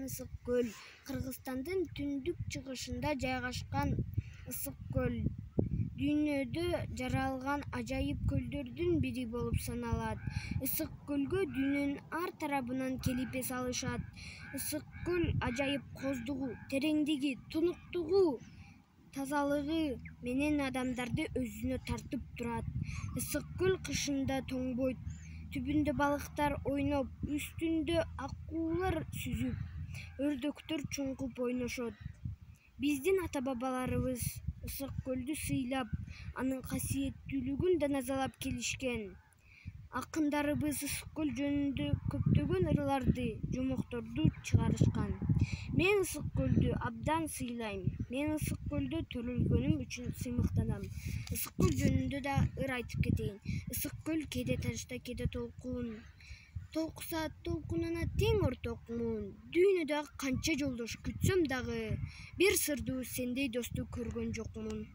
жайгашкан ысык көл. Кыргызстандын түндүк чыгышында жайгашкан ысык көл дүйнөдө жаралган ажайып көлдөрдүн бири болуп саналат. Ысык көлгө дүйнөнүн ар тарабынан келип эс алышат. Ысык көл ажайып коздугу, тереңдиги, тунуктугу, тазалыгы менен адамдарды өзүнө тартып турат. Ысык көл кышында тоңбойт. Түбүндө балыктар ойноп, үстүндө акуулар сүзүп, өрдөктөр чуңкуп ойношот. Биздин ата-бабаларыбыз ысык көлдү сыйлап, анын касиеттүүлүгүн даназалап келишкен. Акындарыбыз ысык көл жөнүндө көптөгөн ырларды, жомокторду чыгарышкан. Мен ысык көлдү абдан сыйлайм. Мен ысык көлдө төрөлгөнүм үчүн сыймыктанам. Ысык көл жөнүндө да ыр айтып кетейин. Ысык көл кээде ташта, кээде толкун. Толкуса толкунуна тең ортокмун. Дүйнөдө канча жолдош күтсөм дагы, бир сырдуу сендей досту көргөн жокмун.